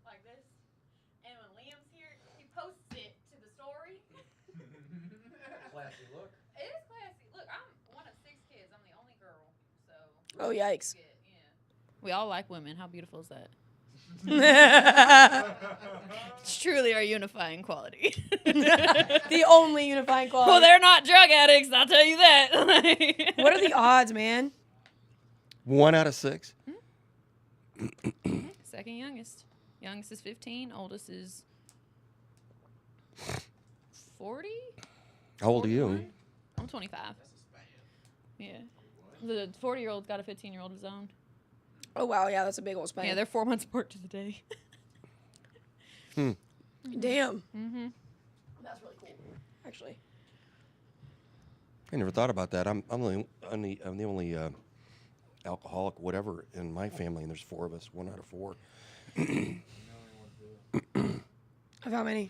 like this. And when Liam's here, he posts it to the story. Classy look. It is classy. Look, I'm one of 6 kids. I'm the only girl. So. Oh, yikes. Yeah. We all like women. How beautiful is that? It's truly our unifying quality. The only unifying quality. Well, they're not drug addicts, I'll tell you that. What are the odds, man? 1 out of 6. Second youngest. Youngest is 15. Oldest is 40. How old are you? I'm 25. Yeah. The 40-year-old's got a 15-year-old of his own. Oh, wow. Yeah, that's a big old span. Yeah, they're 4 months apart to the day. Damn. Mm-hmm. That's really cool, actually. I never thought about that. I'm the only alcoholic, whatever, in my family, and there's 4 of us. 1 out of 4. Of how many?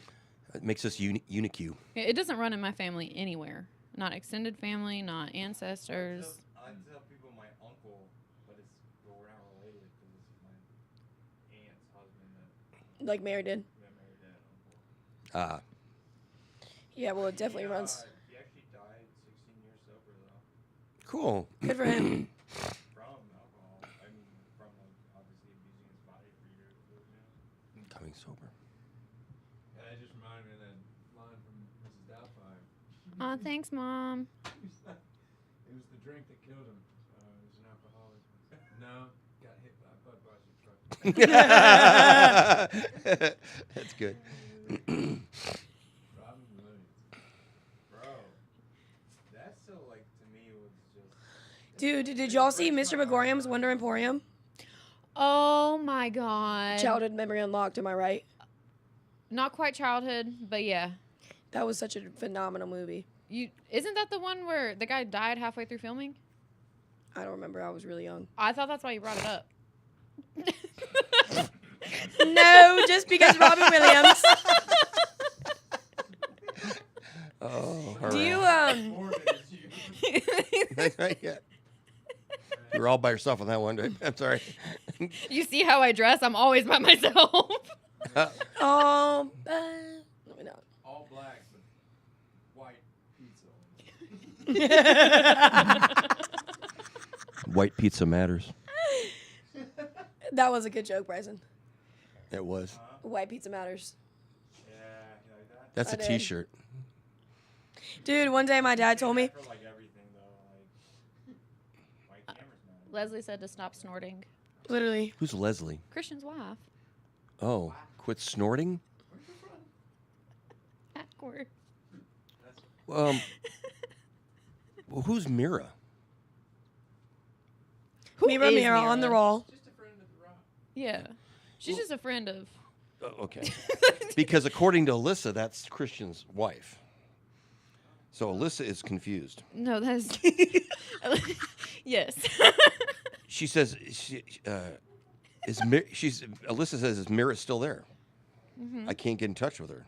It makes us unique. Yeah, it doesn't run in my family anywhere. Not extended family, not ancestors. I tell people my uncle, but we're not related because it's my aunt's husband that Like Mary did? married that uncle. Yeah, well, it definitely runs. He actually died 16 years sober, though. Cool. Good for him. From alcohol. I mean, from, like, obviously abusing his body for years. Coming sober. Yeah, that just reminded me of that line from Mrs. Doubtfire. Aw, thanks, Mom. It was the drink that killed him. He was an alcoholic. No, got hit by a Budweiser truck. That's good. Robin Williams. Bro, that still, like, to me was just... Dude, did y'all see Mr. Megorium's Wonder Emporium? Oh, my God. Childhood memory unlocked, am I right? Not quite childhood, but yeah. That was such a phenomenal movie. Isn't that the one where the guy died halfway through filming? I don't remember. I was really young. I thought that's why you brought it up. No, just because Robin Williams. Oh, Do you, yeah. You were all by yourself on that one, right? I'm sorry. You see how I dress? I'm always by myself. Oh, let me know. All black, but white pizza. White pizza matters. That was a good joke, Bryson. It was. White pizza matters. Yeah, you like that? That's I a did. T-shirt. Dude, one day my dad told me. For, like, everything, though. Like, white cameras matter. Leslie said to stop snorting. Literally. Who's Leslie? Christian's wife. Oh, quit snorting? Backward. Well, who's Mira? Mira, is Mira on the roll. Just a friend of the rock. Yeah. She's just a friend of... Okay. Because according to Alyssa, that's Christian's wife. So Alyssa is confused. No, that's... Yes. She says, Alyssa says, is Mira still there? I can't get in touch with her.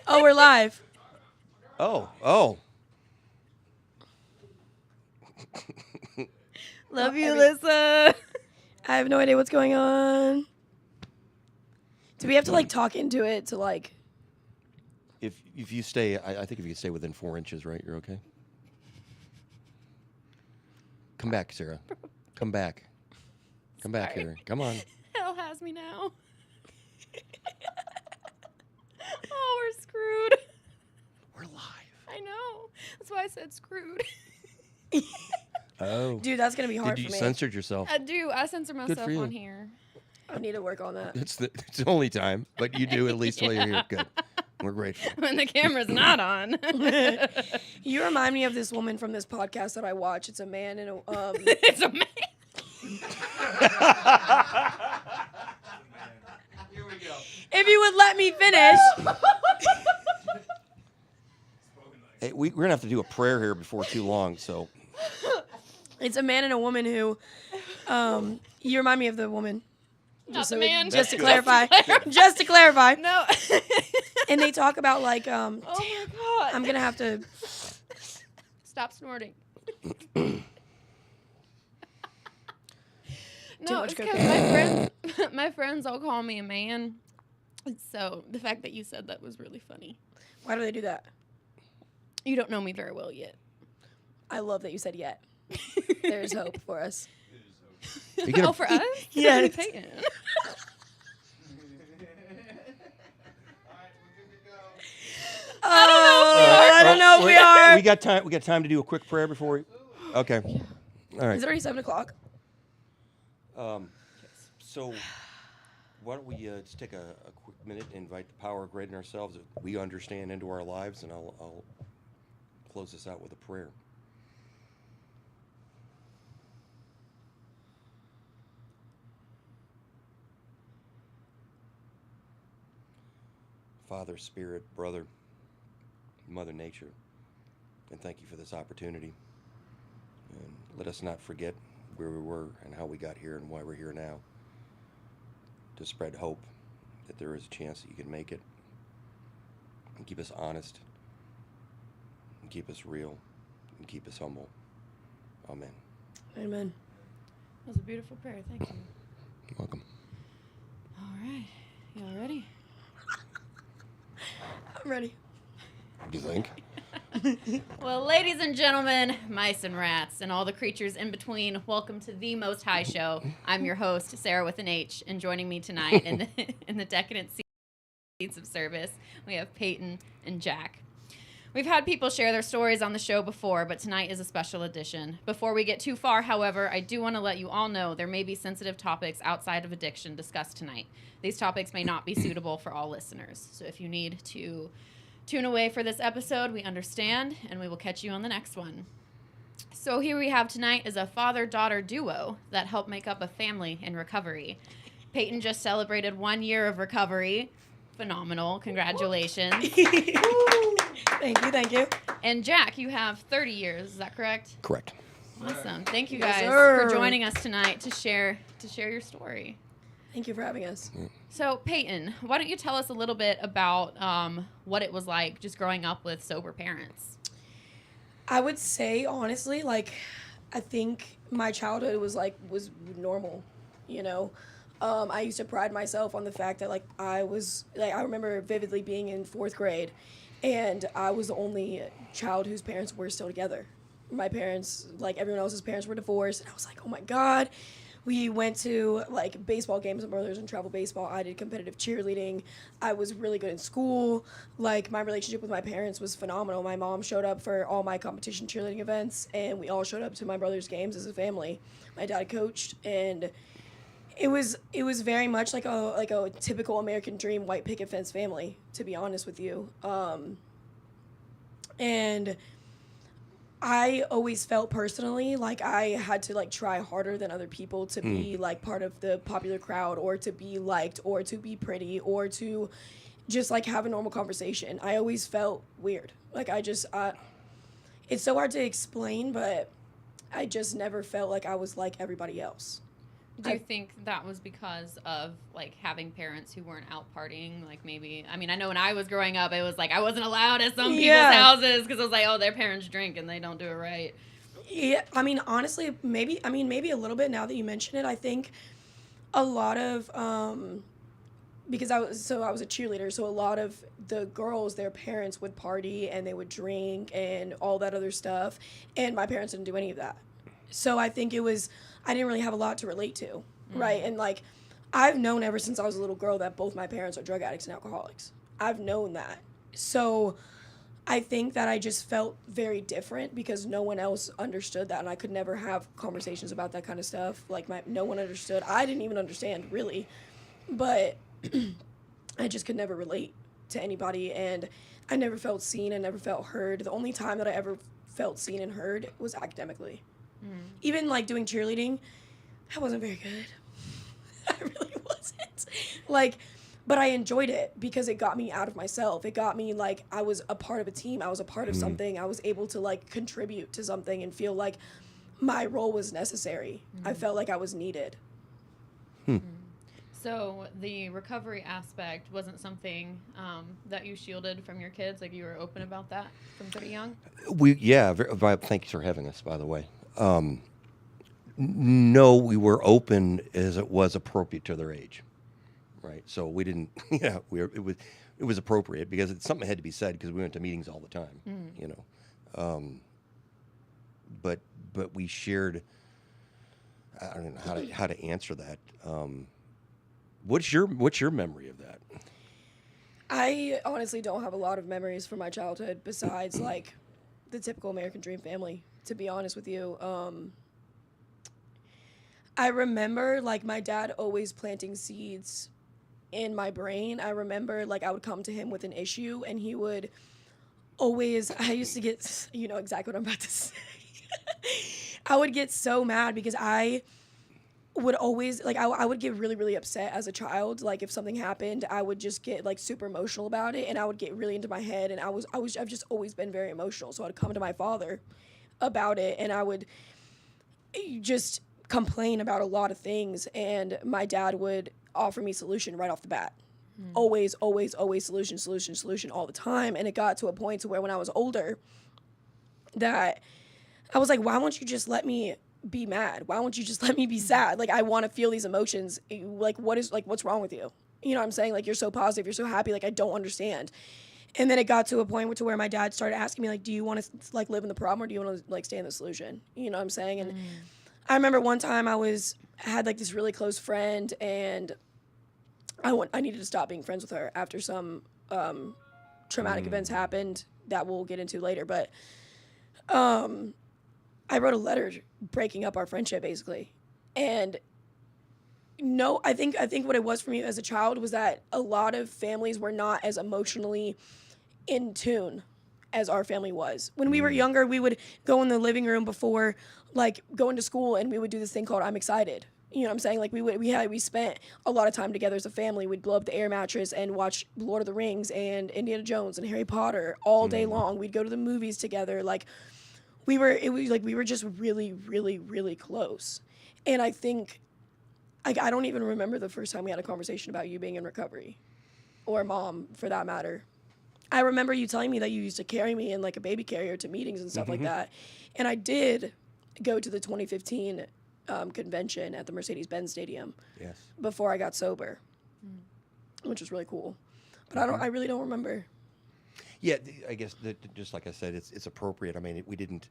Oh, we're live. Oh. Love you, Alyssa. I have no idea what's going on. Do we have to, like, talk into it to, like... If you stay, I think if you stay within 4 inches, right, you're okay? Come back, Sarah. Come back. Come back Sorry. here. Come on. Hell has me now. Oh, we're screwed. We're live. I know. That's why I said screwed. Oh. Dude, that's going to be hard Did you for me. censored yourself? I do. I censor myself for you. on here. I need to work on that. It's the only time, but you do at least while you're here. Good. We're grateful. When the camera's not on. You remind me of this woman from this podcast that I watch. It's a man and a... It's a man. Here we go. If you would let me finish. Hey, we're going to have to do a prayer here before too long, so... It's a man and a woman who... you remind me of the woman. Not the man. Just to That's clarify. good. Just to clarify. No. And they talk about, like... Oh, my God. I'm going to have to... Stop snorting. Too No, much it's because cocaine. my friends... My friends all call me a man. So the fact that you said that was really funny. Why do they do that? You don't know me very well yet. I love that you said yet. There's hope for us. You get a- Oh, for us? Yes. Peyton. I don't know if we are. We got time. We got time to do a quick prayer before we. Okay. All right. Is it already 7 o'clock? So, why don't we just take a quick minute and invite the power greater in ourselves that we understand into our lives, and I'll close this out with a prayer. Father, Spirit, Brother, Mother Nature, and thank you for this opportunity. And let us not forget where we were and how we got here and why we're here now. To spread hope that there is a chance that you can make it. And keep us honest. And keep us real. And keep us humble. Amen. Amen. That was a beautiful prayer. Thank you. You're welcome. All right. Y'all ready? I'm ready. You think? Well, ladies and gentlemen, mice and rats, and all the creatures in between, welcome to the Most High Show. I'm your host, Sarah with an H, and joining me tonight in the decadent seats of service, we have Peyton and Jack. We've had people share their stories on the show before, but tonight is a special edition. Before we get too far, however, I do want to let you all know there may be sensitive topics outside of addiction discussed tonight. These topics may not be suitable for all listeners, so if you need to tune away for this episode, we understand, and we will catch you on the next one. So here we have tonight is a father-daughter duo that helped make up a family in recovery. Peyton just celebrated 1 year of recovery. Phenomenal. Congratulations. Thank you. And Jack, you have 30 years. Is that correct? Correct. Awesome. Thank you Yes, guys sir. for joining us tonight to share your story. Thank you for having us. So, Peyton, why don't you tell us a little bit about what it was like just growing up with sober parents? I would say, honestly, like, I think my childhood was normal, you know? I used to pride myself on the fact that, I remember vividly being in 4th grade, and I was the only child whose parents were still together. My parents, like everyone else's parents, were divorced, and I was like, oh my God. We went to, baseball games with brothers and travel baseball. I did competitive cheerleading. I was really good in school. My relationship with my parents was phenomenal. My mom showed up for all my competition cheerleading events, and we all showed up to my brother's games as a family. My dad coached, and it was very much like a typical American dream white picket fence family, to be honest with you. And I always felt personally like I had to try harder than other people to be part of the popular crowd, or to be liked, or to be pretty, or to just have a normal conversation. I always felt weird. It's so hard to explain, but I just never felt like I was like everybody else. Do you think that was because of having parents who weren't out partying? Maybe, I mean, I know when I was growing up, it was I wasn't allowed at some people's houses because it was oh, their parents drink and they don't do it right. Yeah, I mean, honestly, maybe a little bit now that you mention it. I think a lot of because I was a cheerleader, so a lot of the girls, their parents would party and they would drink and all that other stuff, and my parents didn't do any of that. So I think I didn't really have a lot to relate to, right? And I've known ever since I was a little girl that both my parents are drug addicts and alcoholics. I've known that. So I think that I just felt very different because no one else understood that, and I could never have conversations about that kind of stuff. No one understood. I didn't even understand, really. But I just could never relate to anybody, and I never felt seen. I never felt heard. The only time that I ever felt seen and heard was academically. Even doing cheerleading, I wasn't very good. I really wasn't. But I enjoyed it because it got me out of myself. It got me I was a part of a team. I was a part of something. I was able to contribute to something and feel like my role was necessary. I felt like I was needed. So the recovery aspect wasn't something that you shielded from your kids? You were open about that from pretty young? Thank you for having us, by the way. No, we were open as it was appropriate to their age, right? So we didn't, yeah, it was appropriate because something had to be said because we went to meetings all the time, you know. But we shared. I don't know how to answer that. What's your memory of that? I honestly don't have a lot of memories from my childhood besides like the typical American dream family, to be honest with you. I remember like my dad always planting seeds in my brain. I remember like I would come to him with an issue and he would always, I used to get, you know exactly what I'm about to say. I would get so mad because I would always like I would get really really upset as a child. Like if something happened, I would just get like super emotional about it and I would get really into my head, and I've just always been very emotional. So I'd come to my father about it and I would just complain about a lot of things, and my dad would offer me solution right off the bat. Always solution all the time. And it got to a point to where when I was older that I was like, why won't you just let me be mad? Why won't you just let me be sad? Like, I want to feel these emotions. Like, what's wrong with you? You know what I'm saying? Like, you're so positive, you're so happy. Like, I don't understand. And then it got to a point to where my dad started asking me, like, do you want to, like, live in the problem or do you want to, like, stay in the solution? You know what I'm saying? And I remember one time I had, like, this really close friend, and I needed to stop being friends with her after some traumatic events happened that we'll get into later. But I wrote a letter breaking up our friendship, basically. And no, I think what it was for me as a child was that a lot of families were not as emotionally in tune as our family was. When we were younger, we would go in the living room before, like, going to school, and we would do this thing called I'm Excited. You know what I'm saying? Like, we spent a lot of time together as a family. We'd blow up the air mattress and watch Lord of the Rings and Indiana Jones and Harry Potter all day long. We'd go to the movies together. Like, we were just really, really, really close. And I think, I don't even remember the first time we had a conversation about you being in recovery, or Mom, for that matter. I remember you telling me that you used to carry me in like a baby carrier to meetings and stuff like that. And I did go to the 2015 convention at the Mercedes-Benz Stadium before I got sober, which was really cool. But I really don't remember. Yeah, I guess just like I said, it's appropriate. I mean, we didn't.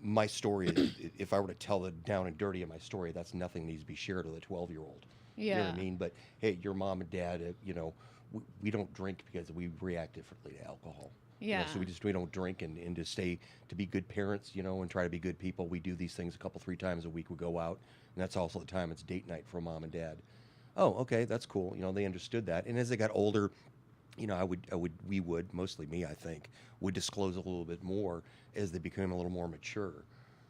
My story, if I were to tell the down and dirty of my story, that's nothing needs to be shared with a 12-year-old. Yeah. You know what I mean? But hey, your mom and dad, you know, we don't drink because we react differently to alcohol. Yeah. You know, so we don't drink and to be good parents, you know, and try to be good people. We do these things 3 times a week. We go out, and that's also the time it's date night for Mom and Dad. Oh, okay, that's cool. You know, they understood that. And as they got older, you know, we would, mostly me, I think, would disclose a little bit more as they became a little more mature.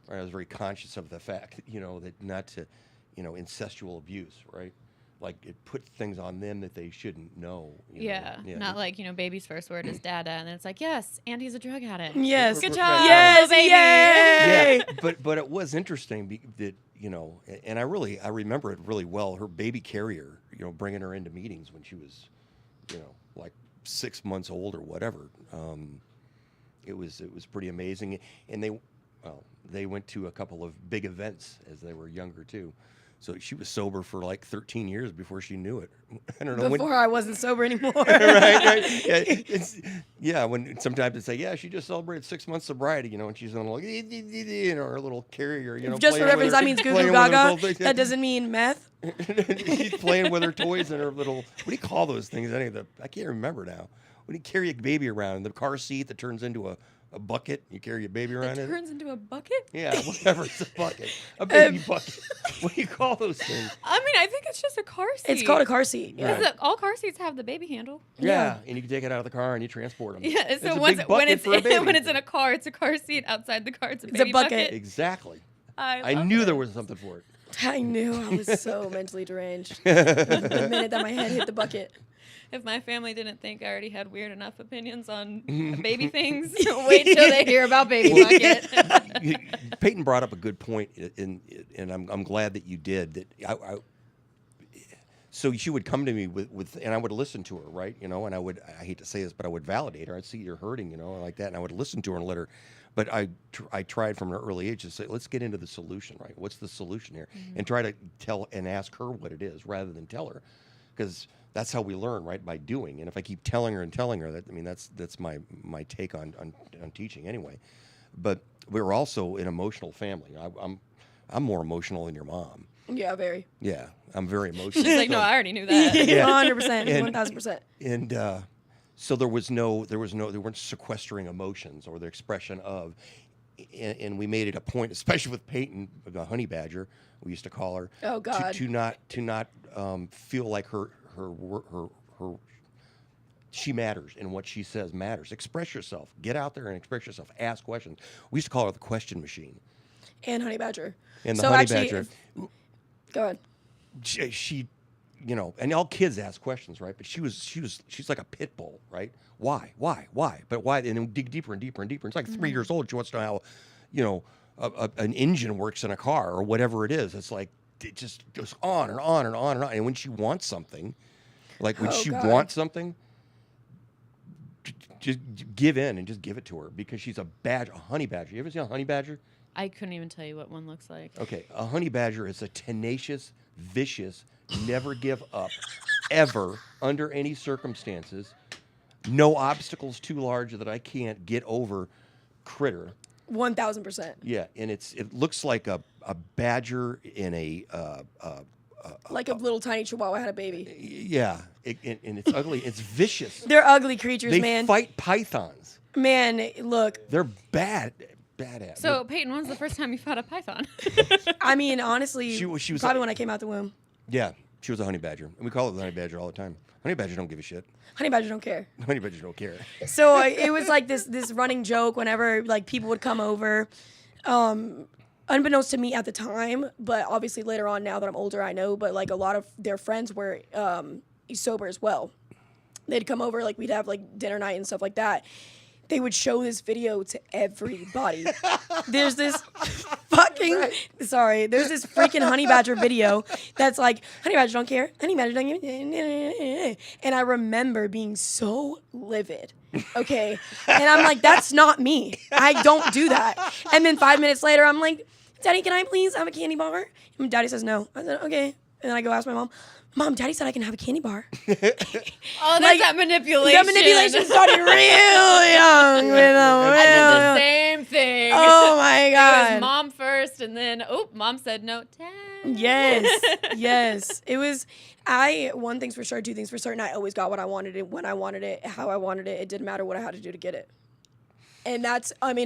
Right? I was very conscious of the fact, you know, that not to, you know, incestual abuse, right? Like, it put things on them that they shouldn't know. Yeah, not like, you know, baby's first word is dada, and then it's like, yes, Andy's a drug addict. Yes. Good job. Yes, baby. yay! Yeah, but it was interesting that, you know, and I remember it really well, her baby carrier, you know, bringing her into meetings when she was, you know, like 6 months old or whatever. It was pretty amazing. And they went to a couple of big events as they were younger too. So she was sober for like 13 years before she knew it. I don't know. Before I wasn't sober anymore. right. Yeah, when sometimes it's like, yeah, she just celebrated 6 months sobriety, you know, and she's on like, you know, her little carrier, you know. Just for reference, that means goo goo gaga. That doesn't mean meth. She's playing with her toys and her little, what do you call those things? I can't remember now. When you carry a baby around, the car seat that turns into a bucket, you carry a baby around It in turns into a bucket? Yeah, whatever, it's a bucket. A baby bucket. What do you call those things? I mean, I think it's just a car seat. It's called a car seat. Right. Because all car seats have the baby handle. Yeah, and you can take it out of the car and you transport them. Yeah, so when it's in a car, it's a car seat. Outside the car, it's a baby bucket. Exactly. I knew there was something for it. I knew I was so mentally deranged the minute that my head hit the bucket. If my family didn't think I already had weird enough opinions on baby things, wait till they hear about baby bucket. Peyton brought up a good point, and I'm glad that you did. That so she would come to me with, and I would listen to her, right? You know, and I hate to say this, but I would validate her. I'd see you're hurting, you know, like that, and I would listen to her and let her But I tried from an early age to say, let's get into the solution, right? What's the solution here? And try to tell and ask her what it is rather than tell her, because that's how we learn, right? By doing. And if I keep telling her, that's my take on teaching anyway. But we're also an emotional family. I'm more emotional than your mom. Yeah, very. Yeah, I'm very emotional. She's like, no, I already knew that. Yeah. 100%, 1,000%. And so there weren't sequestering emotions or the expression of, and we made it a point, especially with Peyton, the honey badger, we used to call her. Oh God. To not feel like her she matters and what she says matters. Express yourself. Get out there and express yourself. Ask questions. We used to call her the question machine. And honey badger. And the so honey actually, badger. Go ahead. She, and all kids ask questions, right? But she's like a pit bull, right? Why? But why? And then dig deeper and deeper and deeper. It's like 3 years old. She wants to know how, an engine works in a car or whatever it is. It's like it just goes on and on and on and on. And when she wants something, wants something, just give in and just give it to her, because she's a honey badger. You ever seen a honey badger? I couldn't even tell you what one looks like. Okay, a honey badger is a tenacious, vicious, never give up, ever, under any circumstances, no obstacles too large that I can't get over critter. 1,000%. Yeah, and it looks like a badger in a like a little tiny chihuahua had a baby. Yeah, and it's ugly. It's vicious. They're ugly creatures, They man. fight pythons. Man, look. They're bad at. So, Peyton, when's the first time you fought a python? I mean, honestly, she was probably when I came out the womb. Yeah, she was a honey badger, and we call it the honey badger all the time. Honey badgers don't give a shit. Honey badgers don't care. Honey badgers don't care. So it was like this running joke whenever like people would come over, unbeknownst to me at the time, but obviously later on, now that I'm older, I know. But like a lot of their friends were sober as well. They'd come over, like we'd have like dinner night and stuff like that. They would show this video to everybody. There's this there's this freaking honey badger video that's like, honey badger don't care, honey badger don't care. And I remember being so livid, okay? And I'm like, that's not me. I don't do that. And then 5 minutes later, I'm like, Daddy, can I please have a candy bar? And Daddy says no. I said, okay. And then I go ask my Mom, Daddy said I can have a candy bar. Oh, that's that manipulation. That manipulation started real young. I did the same thing. Oh my God. It was Mom first, and then Mom said no. Dad. Yes. It was. One thing's for sure, two things for certain. I always got what I wanted it, when I wanted it, how I wanted it. It didn't matter what I had to do to get it. And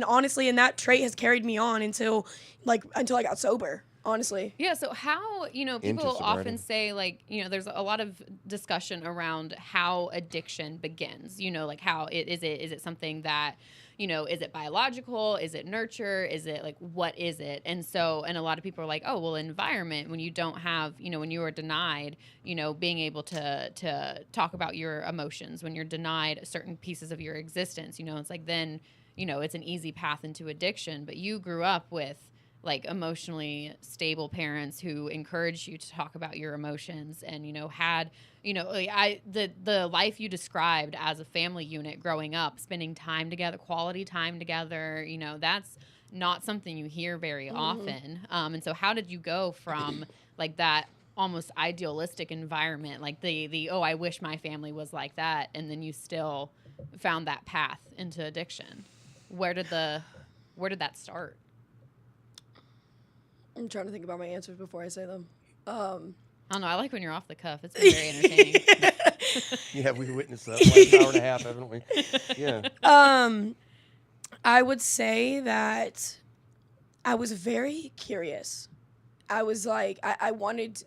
honestly, and that trait has carried me on until I got sober. Honestly. Yeah, so how, people often say, like, there's a lot of discussion around how addiction begins. Like how is it something that, is it biological? Is it nurture? Is it like, what is it? And a lot of people are like, oh, well, environment, when you don't have, when you are denied, being able to talk about your emotions, when you're denied certain pieces of your existence, it's like then, it's an easy path into addiction. But you grew up with like emotionally stable parents who encouraged you to talk about your emotions, and had the life you described as a family unit growing up, spending time together, quality time together, that's not something you hear very often. And so how did you go from like that almost idealistic environment, like the I wish my family was like that, and then you still found that path into addiction? Where did that start? I'm trying to think about my answers before I say them. I don't know. I like when you're off the cuff. It's been very entertaining. Yeah, we witnessed that last hour and a half, haven't we? Yeah. I would say that I was very curious. I was like, I wanted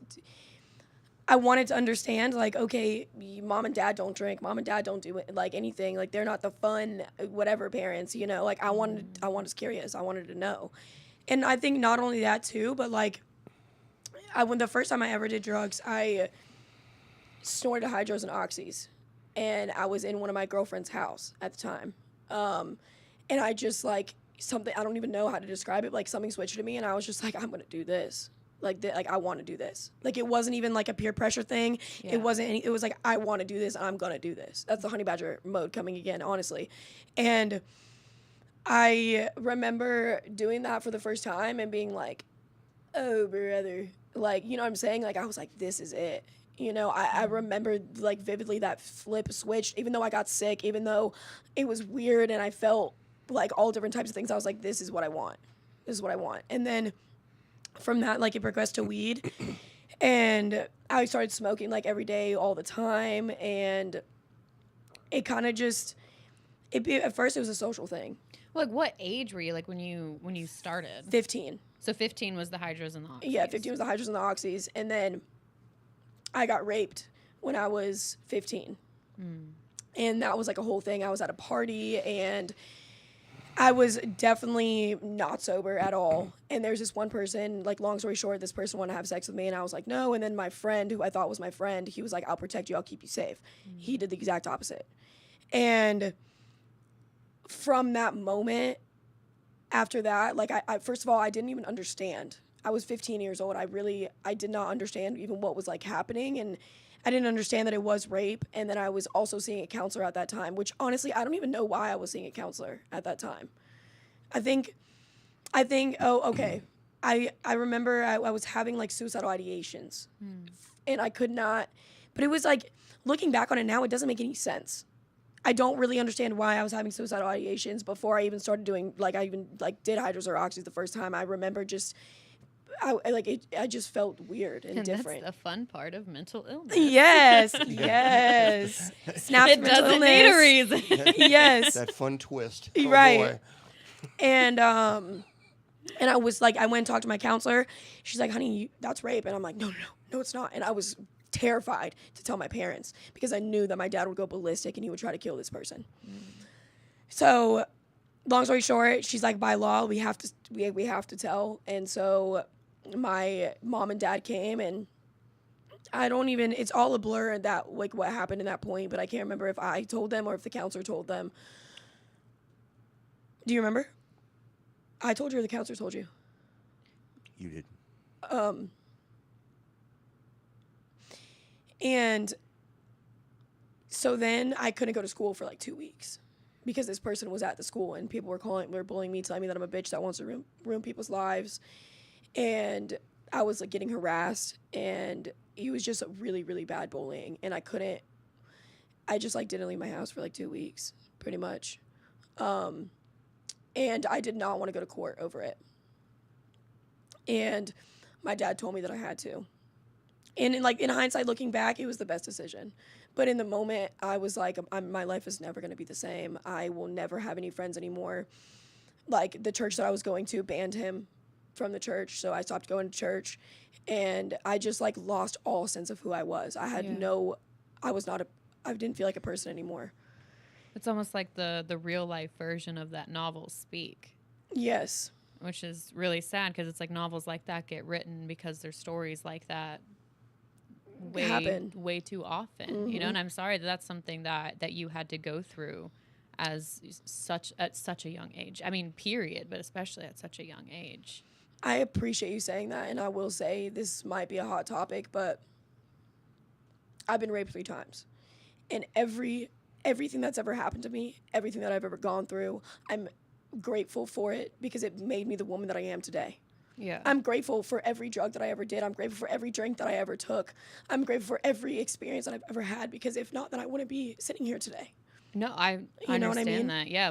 to understand, like, okay, mom and dad don't drink, mom and dad don't do it, like anything, like they're not the fun, whatever parents, like I was curious. I wanted to know. And I think not only that too, but like, when the first time I ever did drugs, I snorted hydros and oxys, and I was in one of my girlfriend's house at the time, and I just like something, I don't even know how to describe it, like something switched to me, and I was just like, I'm gonna do this, like I want to do this. Like it wasn't even like a peer pressure thing. Yeah. It wasn't it was like, I want to do this, and I'm gonna do this. That's the honey badger mode coming again, honestly. And I remember doing that for the first time and being like, oh, brother. Like, you know what I'm saying? Like, I was like, this is it. You know, I remember, like, vividly that flip switched, even though I got sick, even though it was weird and I felt, like, all different types of things. I was like, this is what I want. This is what I want. And then from that, like, it progressed to weed. And I started smoking, like, every day, all the time. And it kind of just, at first, it was a social thing. Like, what age were you, like, when you started? 15. So 15 was the hydros and the oxys. Yeah, 15 was the hydros and the oxys. And then I got raped when I was 15. And that was like a whole thing. I was at a party and I was definitely not sober at all. And there's this one person, like, long story short, this person wanted to have sex with me and I was like, no. And then my friend, who I thought was my friend, he was like, I'll protect you, I'll keep you safe. He did the exact opposite. And from that moment, after that, like, I first of all, I didn't even understand. I was 15 years old. I did not understand even what was, like, happening. And I didn't understand that it was rape. And then I was also seeing a counselor at that time, which honestly, I don't even know why I was seeing a counselor at that time. I think, oh, okay. I remember I was having, like, suicidal ideations. And I could not, but it was like, looking back on it now, it doesn't make any sense. I don't really understand why I was having suicidal ideations before I even started doing, like, I even, like, did hydros or oxys the first time. I remember just, I just felt weird and different. That's the fun part of mental illness. Yes, yes. Snaps It mental doesn't illness. need a reason. Yes. That fun twist. Oh, Right. boy. And I was like, I went and talked to my counselor. She's like, honey, that's rape. And I'm like, no, it's not. And I was terrified to tell my parents because I knew that my dad would go ballistic and he would try to kill this person. So, long story short, she's like, by law, we have to tell. And so my mom and dad came, and it's all a blur at that, like, what happened in that point, but I can't remember if I told them or if the counselor told them. Do you remember? I told you or the counselor told you? You did. And so then I couldn't go to school for like 2 weeks because this person was at the school and people were bullying me, telling me that I'm a bitch that wants to ruin people's lives. And I was, like, getting harassed, and it was just a really, really bad bullying. And I just, like, didn't leave my house for like 2 weeks, pretty much. And I did not want to go to court over it. And my dad told me that I had to. And in hindsight, looking back, it was the best decision. But in the moment, I was like, my life is never going to be the same. I will never have any friends anymore. Like, the church that I was going to banned him from the church, so I stopped going to church. And I just, like, lost all sense of who I was. I didn't feel like a person anymore. It's almost like the real life version of that novel Speak. Yes. Which is really sad because it's like novels like that get written because there's stories like that way too often, you know. And I'm sorry that's something that you had to go through at such a young age. I mean, period, but especially at such a young age. I appreciate you saying that, and I will say this might be a hot topic, but I've been raped 3 times, and everything that's ever happened to me, everything that I've ever gone through, I'm grateful for it because it made me the woman that I am today. Yeah. I'm grateful for every drug that I ever did. I'm grateful for every drink that I ever took. I'm grateful for every experience that I've ever had because if not, then I wouldn't be sitting here today. No, I You know what I understand mean? that. Yeah,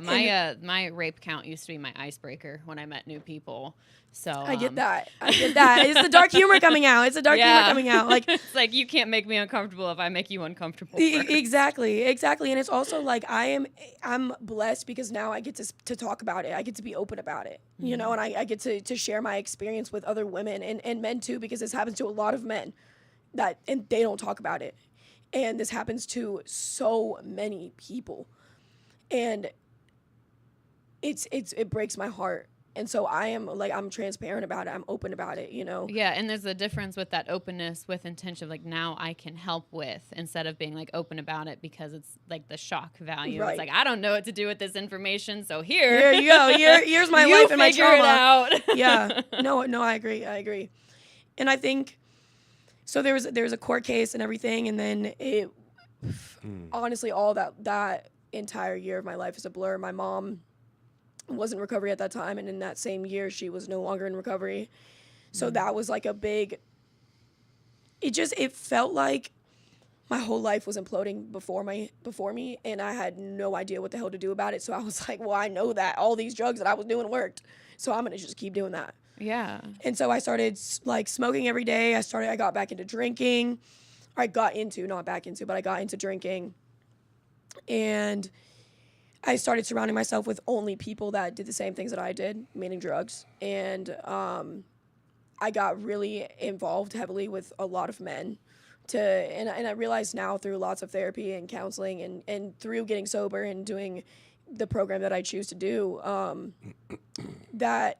my rape count used to be my icebreaker when I met new people. So I get that. It's the dark humor coming out. Humor coming out. Like, it's like you can't make me uncomfortable if I make you uncomfortable. Exactly. And it's also like I'm blessed because now I get to talk about it. I get to be open about it, you know, and I get to share my experience with other women and men too, because this happens to a lot of men and they don't talk about it. And this happens to so many people. And it breaks my heart. And so I'm transparent about it. I'm open about it, you know? Yeah, and there's a difference with that openness with intention of like, now I can help with, instead of being like open about it because it's like the shock value. Right. It's like, I don't know what to do with this information, so here. Here you go. Here's my life and my trauma. You figure it out. Yeah. No, I agree. And I think, so there was a court case and everything, and then honestly, all that entire year of my life is a blur. My mom was in recovery at that time, and in that same year she was no longer in recovery. So that was like a big, it felt like my whole life was imploding before me, and I had no idea what the hell to do about it. So I was like, well, I know that all these drugs that I was doing worked, so I'm gonna just keep doing that. Yeah. And so I started like smoking every day. I got back into drinking. I got into drinking, and I started surrounding myself with only people that did the same things that I did, meaning drugs. And I got really involved heavily with a lot of men. And I realize now through lots of therapy and counseling and through getting sober and doing the program that I choose to do, that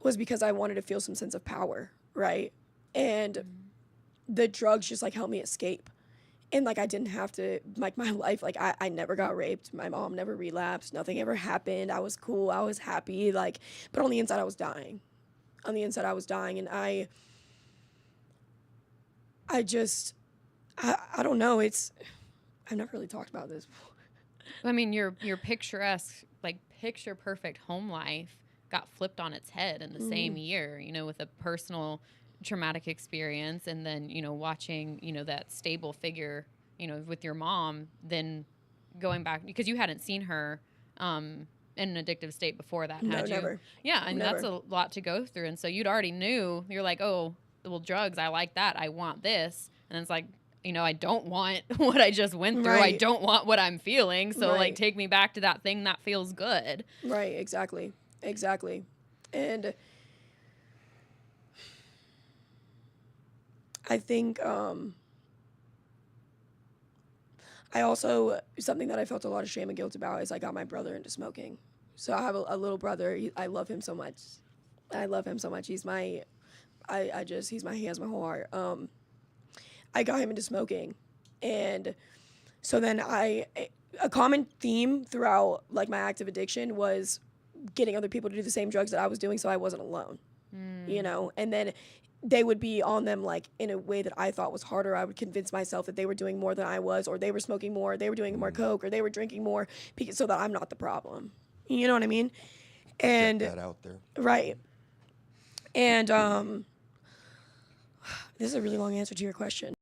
was because I wanted to feel some sense of power, right? And the drugs just like helped me escape. And like I didn't have to, like my life, like I never got raped. My mom never relapsed. Nothing ever happened. I was cool. I was happy. Like, but on the inside I was dying. And I don't know. I've never really talked about this before. I mean, your picturesque, like picture perfect home life got flipped on its head in the same year, you know, with a personal traumatic experience, and then, you know, watching, you know, that stable figure, you know, with your mom, then going back, because you hadn't seen her in an addictive state before that, had you? Never. Yeah, and Never. that's a lot to go through. And so you'd already knew, you're like, oh, well, drugs, I like that, I want this. And it's like, you know, I don't want what I just went through. Right. I don't want what I'm feeling. So, Right. like, take me back to that thing that feels good. Right, exactly. And I think I also, something that I felt a lot of shame and guilt about is I got my brother into smoking. So I have a little brother. I love him so much. He's my, he has my whole heart. I got him into smoking. And so then a common theme throughout like my active addiction was getting other people to do the same drugs that I was doing so I wasn't alone, you know? And then they would be on them like in a way that I thought was harder. I would convince myself that they were doing more than I was, or they were smoking more, they were doing more coke, or they were drinking more, so that I'm not the problem. You know what I mean? And Get that out there. right. And this is a really long answer to your question.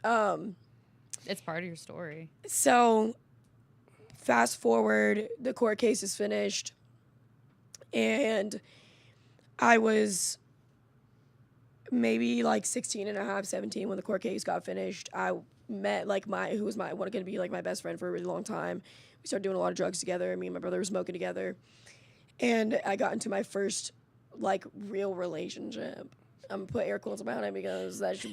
It's part of your story. So fast forward, the court case is finished, and I was maybe like 16 and a half, 17 when the court case got finished. I met like who was going to be like my best friend for a really long time. We started doing a lot of drugs together. Me and my brother were smoking together. And I got into my first like real relationship. I'm gonna put air quotes about it because that's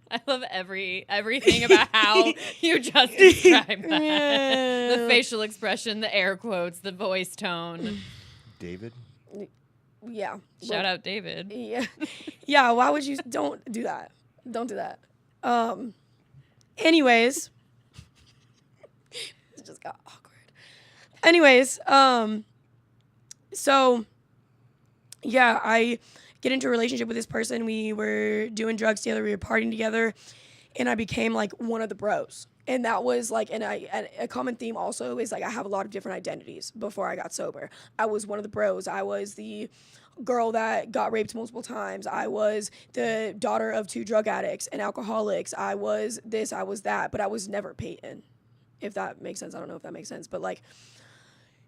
I love everything about how you just described that. Yeah. The facial expression, the air quotes, the voice tone. David? yeah. Shout out David. Yeah. Yeah, why would you don't do that. Don't do that. Anyways. It just got awkward. Anyways, so yeah, I get into a relationship with this person. We were doing drugs together, we were partying together, and I became like one of the bros. And that was like, and a common theme also is like I have a lot of different identities before I got sober. I was one of the bros. I was the girl that got raped multiple times. I was the daughter of 2 drug addicts and alcoholics. I was this, I was that, but I was never Peyton, if that makes sense. I don't know if that makes sense, but like,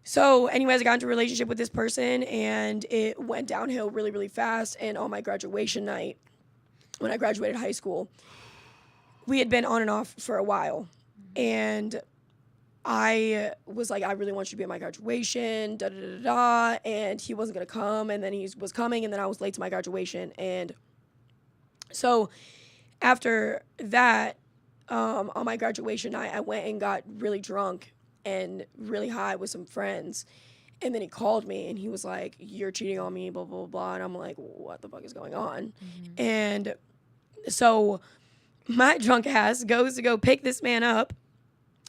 so anyways, I got into a relationship with this person, and it went downhill really, really fast. And on my graduation night, when I graduated high school, we had been on and off for a while. And I was like, I really want you to be at my graduation, da-da-da-da-da. And he wasn't going to come, and then he was coming, and then I was late to my graduation. And so after that, on my graduation night, I went and got really drunk and really high with some friends. And then he called me and he was like, you're cheating on me, blah, blah, blah. And I'm like, what the fuck is going on? Mm-hmm. And so my drunk ass goes to go pick this man up,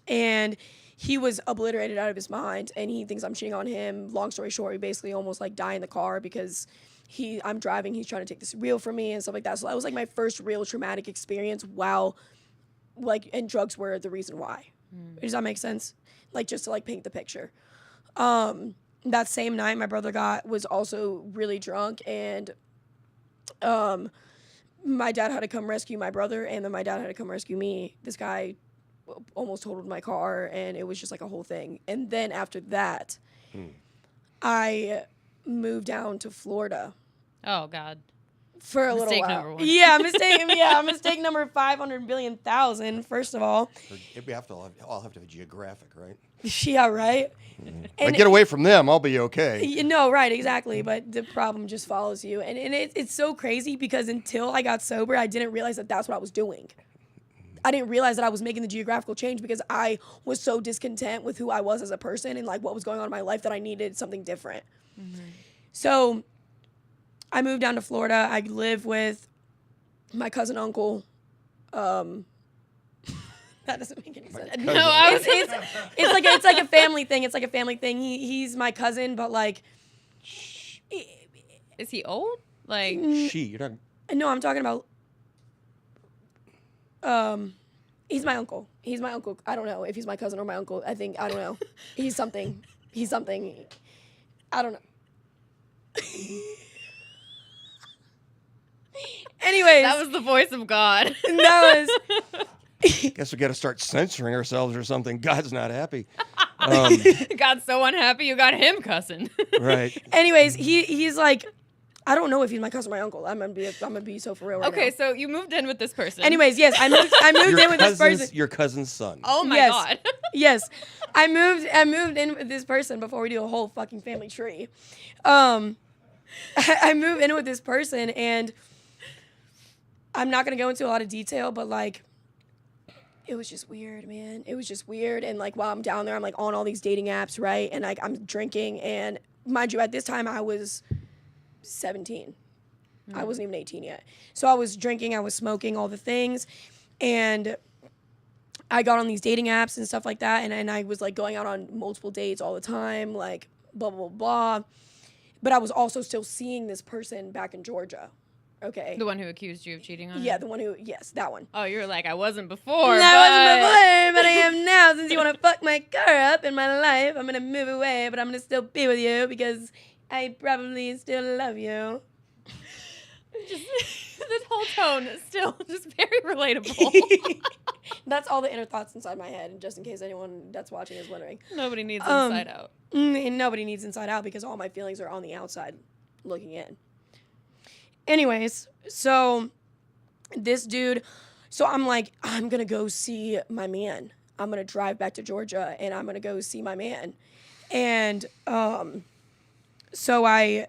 and he was obliterated out of his mind, and he thinks I'm cheating on him. Long story short, we basically almost like die in the car because I'm driving, he's trying to take this wheel from me and stuff like that. So that was like my first real traumatic experience and drugs were the reason why. Does that make sense? Like, just to like paint the picture. that same night, my brother was also really drunk, and my dad had to come rescue my brother, and then my dad had to come rescue me. This guy almost totaled my car, and it was just like a whole thing. And then after that, I moved down to Florida. Oh God. For a Mistake little while. number one. Mistake number 500 billion thousand, first of all. We all have to have a geographic, right? Yeah, right? But get away from them, I'll be okay. You know, right, exactly. But the problem just follows you. And it's so crazy because until I got sober, I didn't realize that that's what I was doing. I didn't realize that I was making the geographical change because I was so discontent with who I was as a person and like what was going on in my life that I needed something different. Mm-hmm. So I moved down to Florida. I live with my cousin uncle. That doesn't make any sense. No, I was. It's like a family thing. It's like a family thing. He's my cousin, but like, Is he old? Like You're not. No, I'm talking about. He's my uncle. He's my uncle. I don't know if he's my cousin or my uncle. I don't know. He's something. I don't know. Anyways. that was the voice of God. That was. Guess we got to start censoring ourselves or something. God's not happy. God's so unhappy you got him cussing. Right. Anyways, he's like, I don't know if he's my cousin or my uncle. I'm gonna be so for real right now. Okay, so you moved in with this person. Anyways, yes, I moved in with this person. Your cousin's son. Oh my Yes. God. Yes, I moved in with this person before we do a whole fucking family tree. I moved in with this person, and I'm not gonna go into a lot of detail, but like, it was just weird, man. It was just weird, and like while I'm down there, I'm like on all these dating apps, right? And like I'm drinking, and mind you, at this time I was 17. I wasn't even 18 yet. So I was drinking, I was smoking, all the things, and I got on these dating apps and stuff like that, and I was like going out on multiple dates all the time, like blah, blah, blah. But I was also still seeing this person back in Georgia. Okay. The one who accused you of cheating on Yeah, him? the one who, yes, that one. Oh, you were like, I wasn't before. No, I wasn't before, but I am now. Since you want to fuck my car up in my life, I'm going to move away, but I'm going to still be with you because I probably still love you. Just this whole tone is still just very relatable. That's all the inner thoughts inside my head, just in case anyone that's watching is wondering. Nobody needs Inside Out. And nobody needs Inside Out because all my feelings are on the outside looking in. Anyways, so this dude, so I'm like, I'm going to go see my man. I'm going to drive back to Georgia and I'm going to go see my man. And so I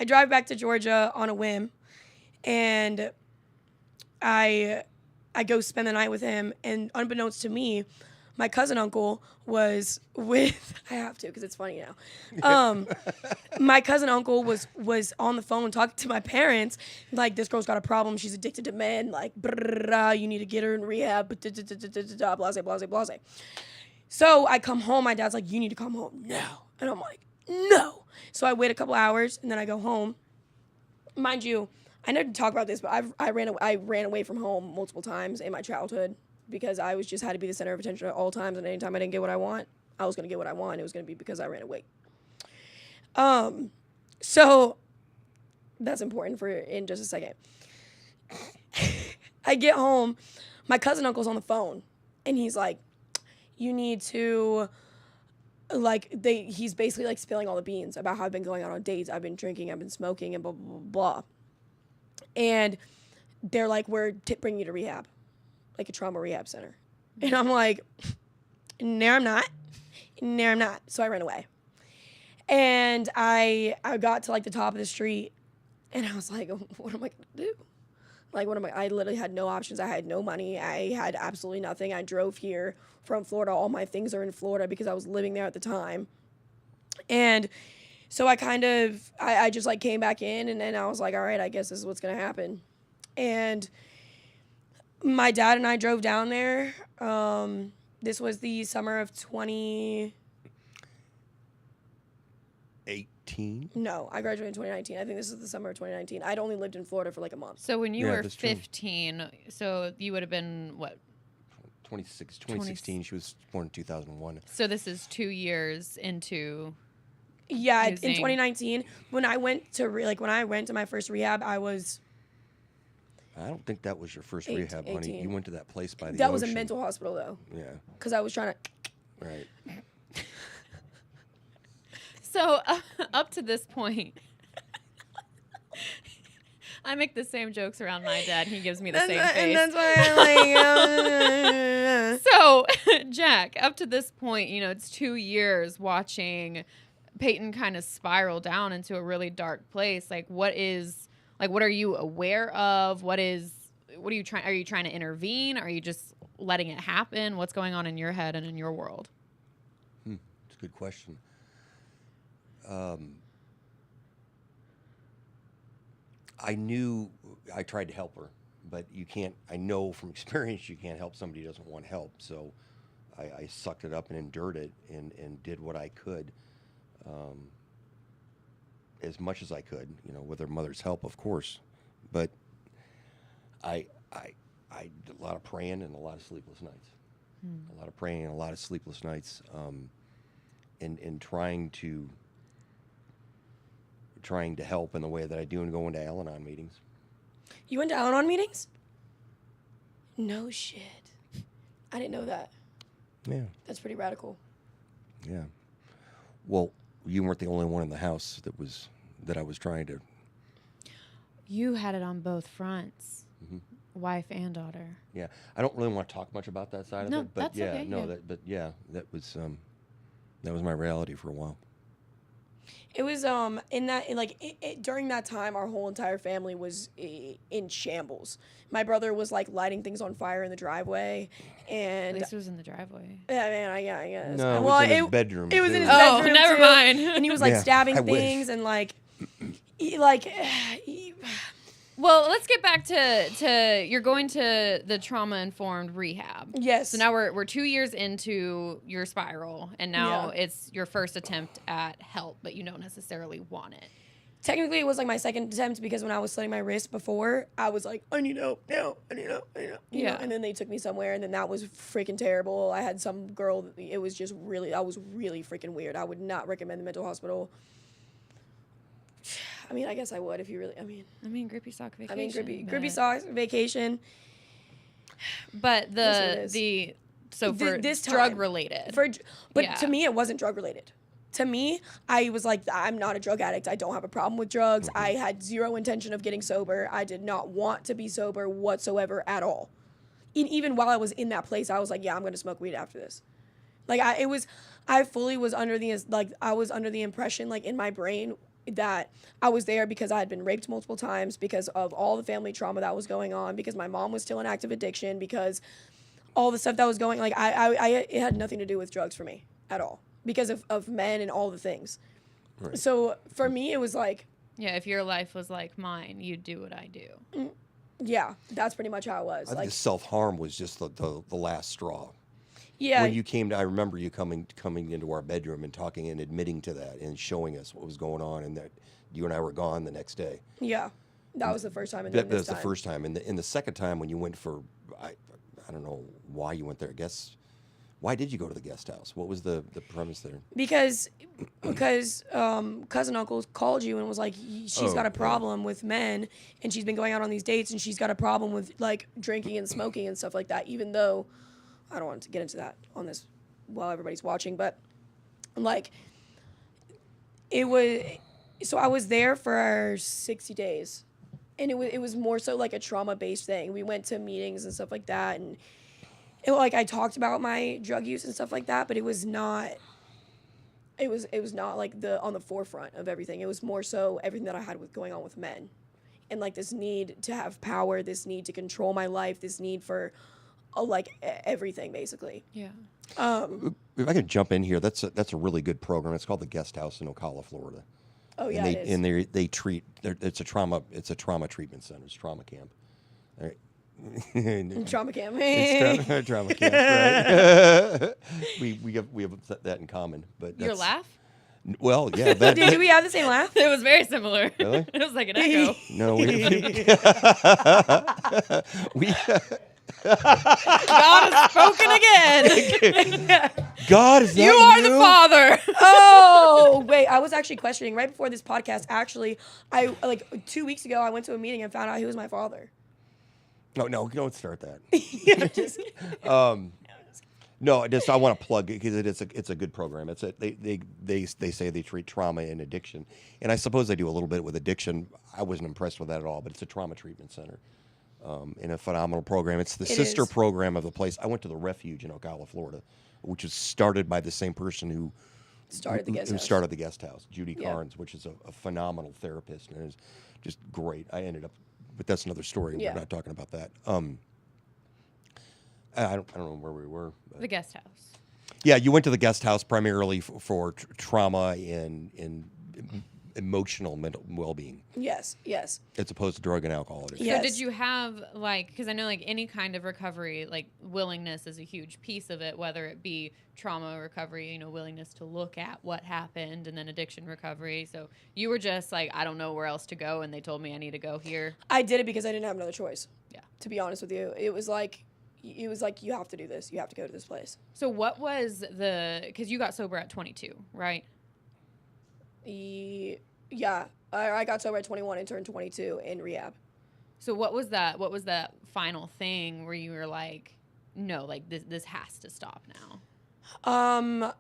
drive back to Georgia on a whim, and I go spend the night with him, and unbeknownst to me, my cousin uncle was with, I have to because it's funny now. My cousin uncle was on the phone talking to my parents, like, this girl's got a problem, she's addicted to men, like, you need to get her in rehab, blase, blase, blase. So I come home, my dad's like, you need to come home now. And I'm like, no. So I wait a couple hours, and then I go home. Mind you, I never talk about this, but I ran away from home multiple times in my childhood because I was just had to be the center of attention at all times, and anytime I didn't get what I want, I was going to get what I want. It was going to be because I ran away. So that's important for in just a second. I get home, my cousin uncle's on the phone, and he's like, you need to, like, he's basically like spilling all the beans about how I've been going out on dates, I've been drinking, I've been smoking, and blah, blah, blah, blah. And they're like, we're bringing you to rehab, like a trauma rehab center. And I'm like, no, I'm not. No, I'm not. So I ran away. And I got to like the top of the street, and I was like, what am I going to do? Like, I literally had no options. I had no money. I had absolutely nothing. I drove here from Florida. All my things are in Florida because I was living there at the time. And so I just like came back in, and then I was like, all right, I guess this is what's going to happen. And my dad and I drove down there. This was the summer of 2018? No, I graduated in 2019. I think this is the summer of 2019. I'd only lived in Florida for like a month. So when you Yeah, were that's true. 15, so you would have been, what, 2016. She was born in 2001. So this is 2 years into. Yeah, in using- 2019, when I went to when I went to my first rehab, I was I don't think that was your first rehab, honey. 18. You went to that place by the that ocean. was a mental hospital though, Yeah, because I was trying to. right. So up to this point, I make the same jokes around my dad. He gives me the same face. And that's why I'm like. So, Jack, up to this point, it's 2 years watching Peyton kind of spiral down into a really dark place. What are you aware of? What are you trying to intervene? Are you just letting it happen? What's going on in your head and in your world? It's a good question. I tried to help her, but you can't, I know from experience you can't help somebody who doesn't want help. So I sucked it up and endured it and did what I could, as much as I could, with her mother's help, of course. But I did a lot of praying and a lot of sleepless nights. A lot of praying and a lot of sleepless nights, in trying to help in the way that I do and going to Al-Anon meetings. You went to Al-Anon meetings? No shit. I didn't know that. Yeah. That's pretty radical. Yeah. Well, you weren't the only one in the house that I was trying to. You had it on both fronts, Mhm. wife and daughter. Yeah. I don't really want to talk much about that side No, of it, but that's yeah, okay, no, yeah. that was my reality for a while. It was during that time, our whole entire family was in shambles. My brother was lighting things on fire in the driveway, At and least it was in the driveway. yeah, I guess. No, it well, was in his bedroom. It was in his too. Oh, bedroom. never too. mind. And he was Yeah, stabbing I wish. things and Well, let's get back to you're going to the trauma-informed rehab. yes. So now we're 2 years into your spiral, and now Yeah. it's your first attempt at help, but you don't necessarily want it. Technically, it was my second attempt because when I was slitting my wrist before, I was like, I need help now. I need help. You know? And then they took me somewhere, and then that was freaking terrible. I had some girl. It was just really. I was really freaking weird. I would not recommend the mental hospital. I mean, I guess I would if you really. I mean, grippy sock vacation. Grippy socks vacation. But Yes, so for this drug time. related. But Yeah. to me, it wasn't drug related. To me, I was like, I'm not a drug addict. I don't have a problem with drugs. I had zero intention of getting sober. I did not want to be sober whatsoever at all. Even while I was in that place, I was like, yeah, I'm going to smoke weed after this. I fully was under the impression, in my brain, that I was there because I had been raped multiple times, because of all the family trauma that was going on, because my mom was still in active addiction, because all the stuff that was going, it had nothing to do with drugs for me at all, because of men and all the things. Right. So for me, it was like, Yeah, if your life was like mine, you'd do what I do. yeah, that's pretty much how it was. I think self-harm was just the last straw. Yeah. When you came to, I remember you coming into our bedroom and talking and admitting to that and showing us what was going on, and that you and I were gone the next day. Yeah. That was the first time. And That then was the first time. And the second time when you went for, I don't know why you went there. I guess, why did you go to the guest house? What was the premise there? Because cousin uncle called you and was like, she's got a problem with men, and she's been going out on these dates, and she's got a problem with drinking and smoking and stuff like that, even though I don't want to get into that on this while everybody's watching, but it was, so I was there for 60 days, and it was more so like a trauma-based thing. We went to meetings and stuff like that, and I talked about my drug use and stuff like that, but it was not on the forefront of everything. It was more so everything that I had going on with men, and this need to have power, this need to control my life, this need for everything basically. Yeah. If I could jump in here, that's a really good program. It's called the Guest House in Ocala, Florida. Oh yeah, it is. And they treat. It's a trauma treatment center. It's trauma camp. All right. Trauma camp. It's trauma camp, right? we have that in common. But Your laugh? Well, yeah. Did we have the same laugh? It was very similar. Really? It was like an echo. No, God has spoken again. God, is that You are the father. Oh, wait. I was actually questioning right before this podcast. Actually, I like 2 weeks ago, I went to a meeting and found out he was my father. No, don't start that. Yeah, just kidding. No, I want to plug it because it's a good program. They say they treat trauma and addiction, and I suppose they do a little bit with addiction. I wasn't impressed with that at all, but it's a trauma treatment center, and a phenomenal program. It's the sister program of the place. I went to the Refuge in Ocala, Florida, which was started by the same person who Started the guest house. Judy Carnes, which is a phenomenal therapist and is just great. I ended up, but that's another story. Yeah. We're not talking about that. I don't know where we were. But. The guest house. Yeah, you went to the guest house primarily for trauma and emotional mental well-being. Yes. As opposed to drug and alcohol addiction. Yes. So did you have because I know any kind of recovery, willingness is a huge piece of it, whether it be trauma recovery, willingness to look at what happened, and then addiction recovery. So you were just I don't know where else to go, and they told me I need to go here. I did it because I didn't have another choice. Yeah. To be honest with you, it was like you have to do this. You have to go to this place. So what was because you got sober at 22, right? Yeah. I got sober at 21 and turned 22 in rehab. So what was that final thing where you were like, no, this has to stop now? I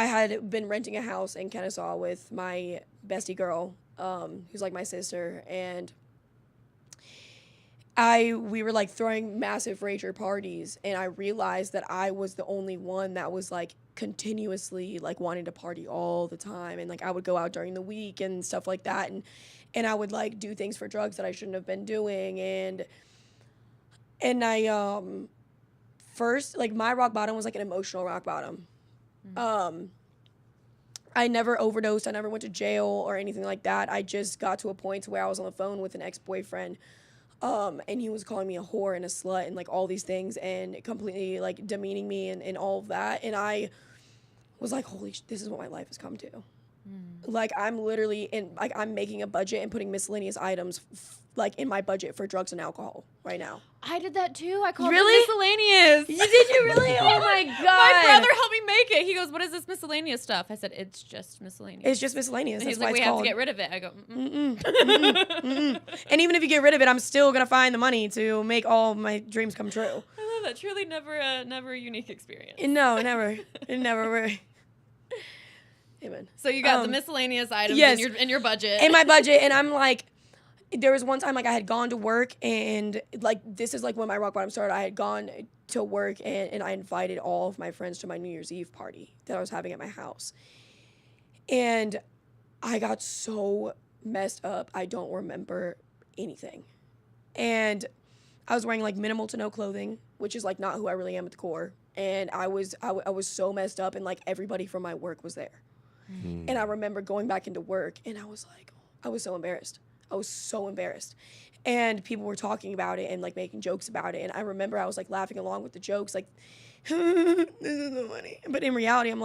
had been renting a house in Kennesaw with my bestie girl, who's like my sister, and we were throwing massive rager parties, and I realized that I was the only one that was continuously wanting to party all the time, and I would go out during the week and stuff like that, and I would do things for drugs that I shouldn't have been doing, and I first my rock bottom was an emotional rock bottom. Mm-hmm. I never overdosed, I never went to jail or anything like that. I just got to a point where I was on the phone with an ex-boyfriend. And he was calling me a whore and a slut and all these things and completely demeaning me and all of that. And I was like, holy this is what my life has come to. I'm literally I'm making a budget and putting miscellaneous items in my budget for drugs and alcohol right now. I did that too. I called Really? it miscellaneous. Did you really? Oh my God. My brother helped me make it. He goes, what is this miscellaneous stuff? I said, it's just miscellaneous. It's just miscellaneous. And That's he's why like, it's we have called. to get rid of it. I go, mm-mm. And even if you get rid of it, I'm still going to find the money to make all my dreams come true. I love that. Truly never a unique experience. No, never. It never were. Amen. So you got the miscellaneous items yes. in your budget. In my budget, and I'm there was one time I had gone to work, and this is when my rock bottom started. I had gone to work, and I invited all of my friends to my New Year's Eve party that I was having at my house. And I got so messed up, I don't remember anything. And I was wearing minimal to no clothing, which is not who I really am at the core. And I was so messed up, and everybody from my work was there. And I remember going back into work, and I was so embarrassed. I was so embarrassed. And people were talking about it and making jokes about it. And I remember I was laughing along with the jokes, this is the money. But in reality, I'm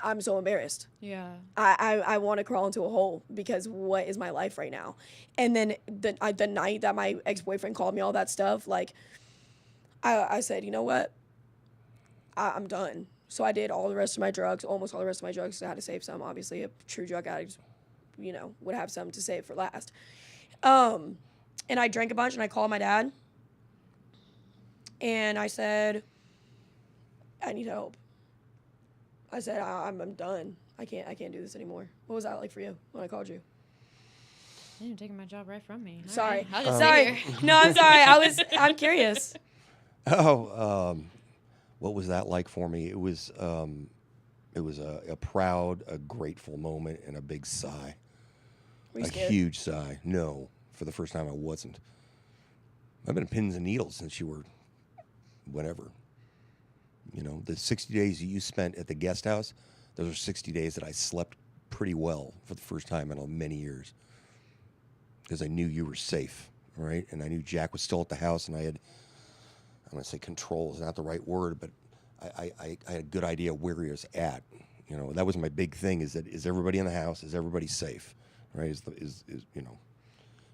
I'm so embarrassed. Yeah. I want to crawl into a hole because what is my life right now? And then the night that my ex-boyfriend called me all that stuff, I said, you know what? I'm done. So I did all the rest of my drugs, almost all the rest of my drugs. I had to save some, obviously. A true drug addict, would have some to save for last. And I drank a bunch, and I called my dad. And I said, I need help. I said, I'm done. I can't do this anymore. What was that like for you when I called you? You're taking my job right from me. Sorry. Right. I'll just Sorry. sit here. No, I'm sorry. I'm curious. What was that like for me? It was a proud, a grateful moment, and a big sigh. Were you a scared? Huge sigh. No, for the first time I wasn't. I've been in pins and needles since you were whatever. The 60 days that you spent at the guest house, those are 60 days that I slept pretty well for the first time in many years. Because I knew you were safe, right? And I knew Jack was still at the house, and I'm going to say control is not the right word, but I had a good idea where he was at. That was my big thing, is everybody in the house? Is everybody safe, right?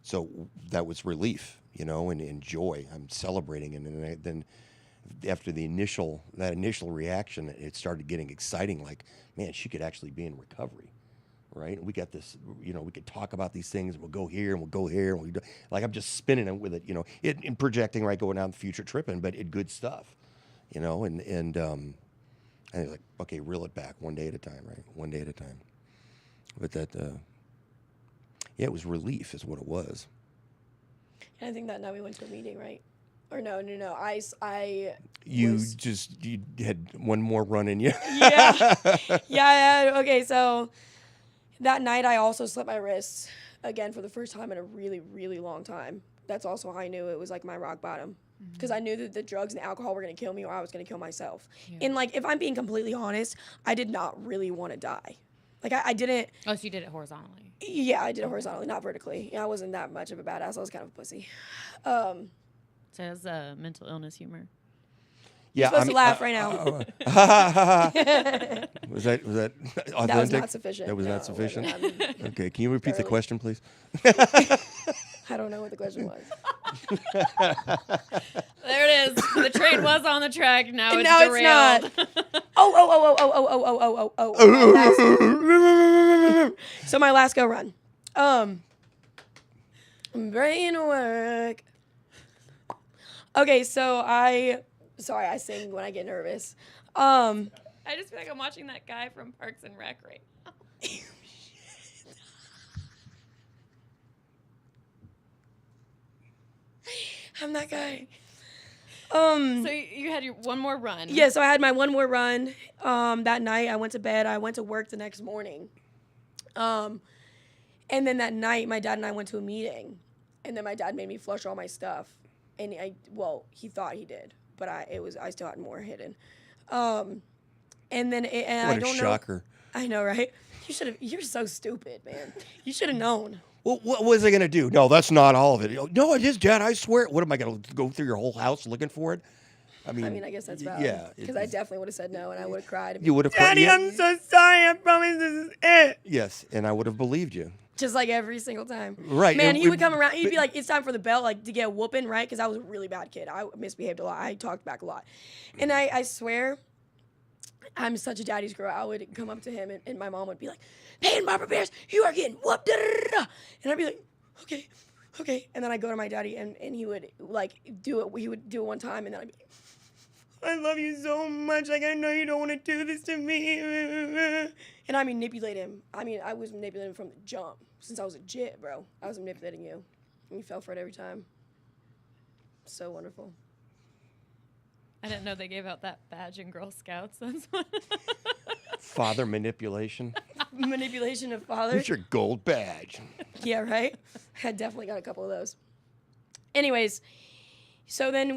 So that was relief, and joy. I'm celebrating, and then after that initial reaction, it started getting exciting. Like, man, she could actually be in recovery, right? And we got this, we could talk about these things. We'll go here and we'll go here, and like I'm just spinning it with it, and projecting, right, going down the future, tripping, but good stuff, and I was like, okay, reel it back one day at a time, right? One day at a time. But that, it was relief, is what it was. And I think that night we went to a meeting, right? Or no. You had one more run in you. Yeah. Okay, so that night I also slit my wrists again for the first time in a really, really long time. That's also how I knew it was like my rock bottom. Because I knew that the drugs and alcohol were going to kill me or I was going to kill myself. Yeah. And like, if I'm being completely honest, I did not really want to die. Like, I didn't. Oh, so you did it horizontally? Yeah, I did it horizontally, not vertically. Yeah, I wasn't that much of a badass. I was kind of a pussy. So that's mental illness humor. Yeah, you're supposed to laugh right now. Was that authentic? That was not sufficient. That was not sufficient? Okay, can you repeat the question, please? I don't know what the question was. There it is. The train was on the track. Now it's derailed. It's not. Oh. So my last go run. Brain work. Okay, so I sing when I get nervous. I just feel like I'm watching that guy from Parks and Rec right now. I'm that guy. So you had your one more run. Yeah, so I had my one more run. That night I went to bed. I went to work the next morning. And then that night my dad and I went to a meeting. And then my dad made me flush all my stuff. And he thought he did, but I still had more hidden. And then I don't know. Shocker. I know, right? You're so stupid, man. You should have known. Well, what was I going to do? No, that's not all of it. No, it is, Dad. I swear. What am I going to go through your whole house looking for it? I mean, I guess that's valid. Yeah. Because I definitely would have said no, and I would have cried. You would have cried. Daddy, I'm so sorry. I promise this is it. Yes, and I would have believed you. Just like every single time. Right. Man, he would come around. He'd be like, it's time for the bell, like to get a whooping, right? Because I was a really bad kid. I misbehaved a lot. I talked back a lot. And I swear, I'm such a daddy's girl. I would come up to him, and my mom would be like, Peyton Barber Bears, you are getting whooped. And I'd be like, okay. And then I go to my daddy, and he would like do it. He would do it one time, and then I'd be like, I love you so much. Like, I know you don't want to do this to me. And I manipulate him. I mean, I was manipulating him from the jump. Since I was a jit, bro. I was manipulating you. And you fell for it every time. So wonderful. I didn't know they gave out that badge in Girl Scouts. That's what. Father manipulation. Manipulation of father. Here's your gold badge. Yeah, right? I definitely got a couple of those. Anyways, so then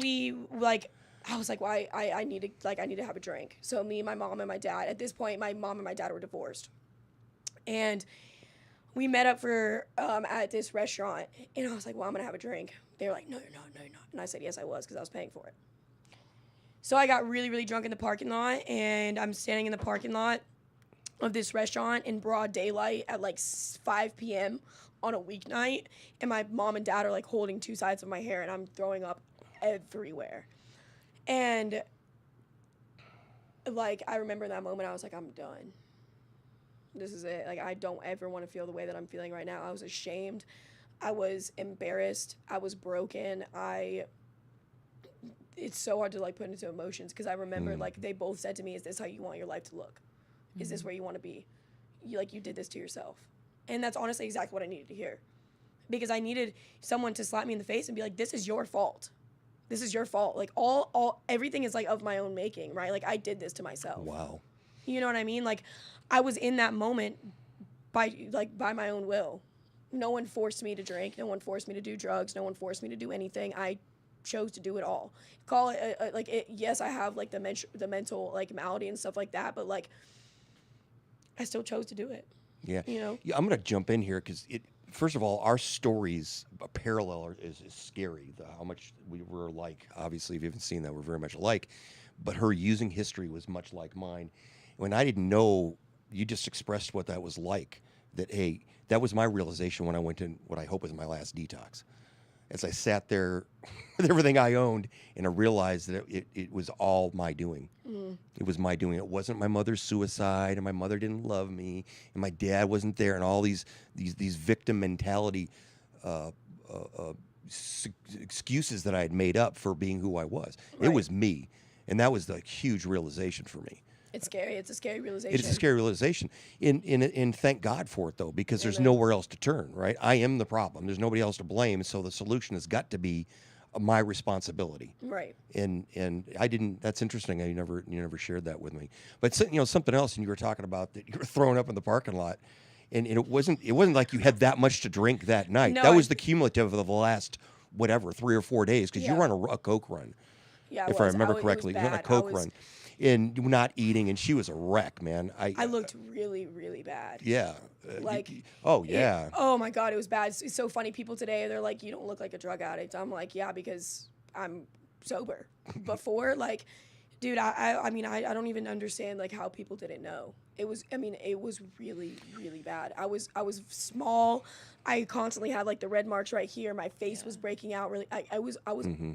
I was like, well, I need to have a drink. So me, my mom, and my dad, at this point, my mom and my dad were divorced. And we met up for at this restaurant, and I was like, well, I'm going to have a drink. They were like, no, you're not. And I said, yes, I was, because I was paying for it. So I got really, really drunk in the parking lot, and I'm standing in the parking lot of this restaurant in broad daylight at like 5 p.m. on a weeknight, and my mom and dad are like holding two sides of my hair, and I'm throwing up everywhere. And like, I remember in that moment, I was like, I'm done. This is it. Like, I don't ever want to feel the way that I'm feeling right now. I was ashamed. I was embarrassed. I was broken. It's so hard to like put into emotions, because I remember like they both said to me, is this how you want your life to look? Is this where you want to be? You did this to yourself. And that's honestly exactly what I needed to hear, because I needed someone to slap me in the face and be like, this is your fault. This is your fault. Like everything is like of my own making, right? Like, I did this to myself. Wow. You know what I mean? Like, I was in that moment by my own will. No one forced me to drink. No one forced me to do drugs. No one forced me to do anything. I chose to do it all. Call it yes, I have like the mental like malady and stuff like that, but like, I still chose to do it. Yeah. You know? Yeah, I'm going to jump in here, because first of all, our stories parallel is scary. How much we were alike. Obviously, if you haven't seen that, we're very much alike. But her using history was much like mine. When I didn't know, you just expressed what that was like. that, hey, that was my realization when I went to what I hope was my last detox. As I sat there with everything I owned, and I realized that it was all my doing. It was my doing. It wasn't my mother's suicide, and my mother didn't love me, and my dad wasn't there, and all these victim mentality excuses that I had made up for being who I was. Right. It was me, and that was the huge realization for me. It's scary. It's a scary realization. It's a scary realization. And thank God for it, though, because there's nowhere else to turn, right? I am the problem. There's nobody else to blame, so the solution has got to be my responsibility. Right. And I didn't. That's interesting. You never shared that with me. But something else, and you were talking about that you were throwing up in the parking lot, and it wasn't like you had that much to drink that night. No, that was the cumulative of the last 3 or 4 days, because you were on a Coke run. Yeah, if I remember correctly, you were on a Coke run. And not eating, and she was a wreck, man. I looked really, really bad. Yeah. Oh my God, it was bad. It's so funny. People today, they're like, you don't look like a drug addict. I'm like, yeah, because I'm sober. Before, dude, I mean, I don't even understand how people didn't know. It was really, really bad. I was small. I constantly had the red marks right here. My face was breaking out. Really, I was. Mm-hmm.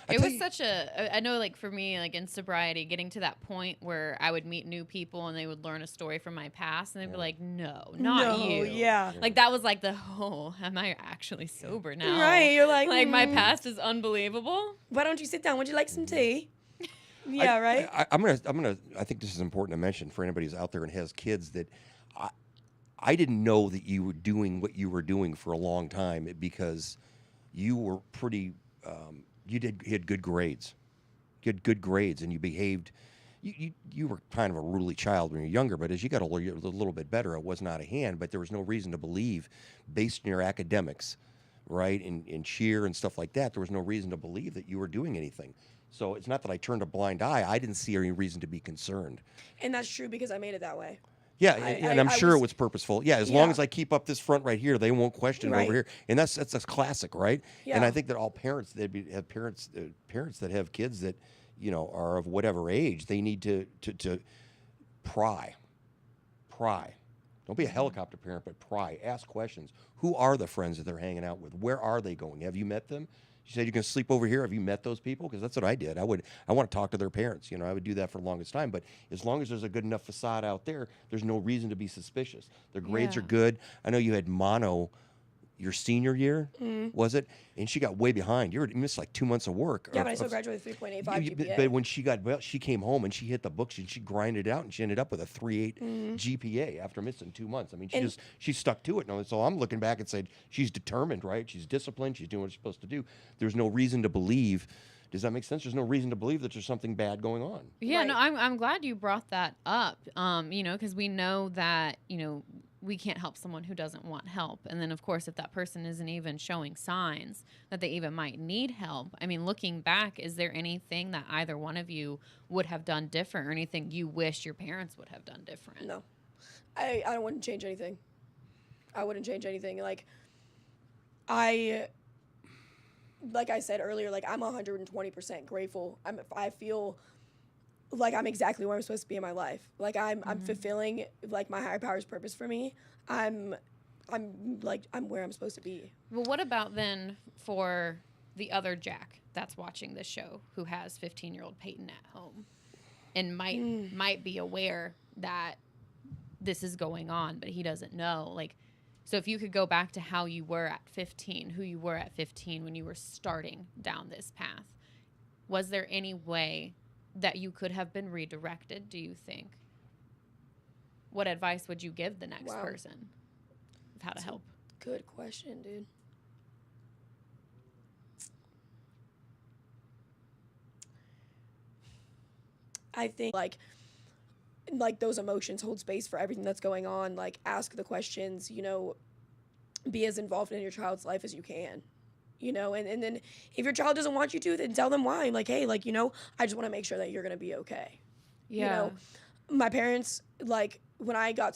It was such I know, for me, in sobriety, getting to that point where I would meet new people and they would learn a story from my past and they'd be like, no, not you. Yeah. That was am I actually sober now? Right. You're like, my past is unbelievable. Why don't you sit down? Would you like some tea? Yeah, right. I think this is important to mention for anybody who's out there and has kids, that I didn't know that you were doing what you were doing for a long time, because you were pretty, you had good grades. You had good grades, and you behaved. You were kind of a ruly child when you were younger, but as you got a little bit better, it wasn't out of hand. But there was no reason to believe, based on your academics, right, and cheer and stuff like that, there was no reason to believe that you were doing anything. So it's not that I turned a blind eye. I didn't see any reason to be concerned. And that's true, because I made it that way. Yeah, and I'm sure it was purposeful. Yeah, as long as I keep up this front right here, they won't question it over here. And that's a classic, right? Yeah. And I think that all parents, have parents that have kids that, are of whatever age, they need to pry. Don't be a helicopter parent, but pry. Ask questions. Who are the friends that they're hanging out with? Where are they going? Have you met them? You said you can sleep over here. Have you met those people? Because that's what I did. I want to talk to their parents. I would do that for the longest time. But as long as there's a good enough facade out there, there's no reason to be suspicious. Their grades are good. I know you had mono your senior year, was it? And she got way behind. You missed 2 months of work. Yeah, but I still graduated 3.85 GPA. But when she came home and she hit the books and she grinded it out, and she ended up with a 3.8 GPA after missing 2 months. I mean, she stuck to it. And so I'm looking back and said, she's determined, right? She's disciplined. She's doing what she's supposed to do. There's no reason to believe. Does that make sense? There's no reason to believe that there's something bad going on. Yeah, no, I'm glad you brought that up. Because we know that, we can't help someone who doesn't want help. And then, of course, if that person isn't even showing signs that they even might need help, I mean, looking back, is there anything that either one of you would have done different, or anything you wish your parents would have done different? No. I wouldn't change anything. I wouldn't change anything. Like I said earlier, I'm 120% grateful. I feel like I'm exactly where I'm supposed to be in my life. I'm fulfilling my higher power's purpose for me. I'm where I'm supposed to be. Well, what about then for the other Jack that's watching this show, who has 15-year-old Peyton at home and might be aware that this is going on, but he doesn't know? So if you could go back to how you were at 15, who you were at 15 when you were starting down this path, was there any way that you could have been redirected, do you think? What advice would you give the next person of how to help? Good question, dude. I think those emotions hold space for everything that's going on. Ask the questions, be as involved in your child's life as you can. And then if your child doesn't want you to, then tell them why. Hey, I just want to make sure that you're going to be okay. Yeah. My parents, when I got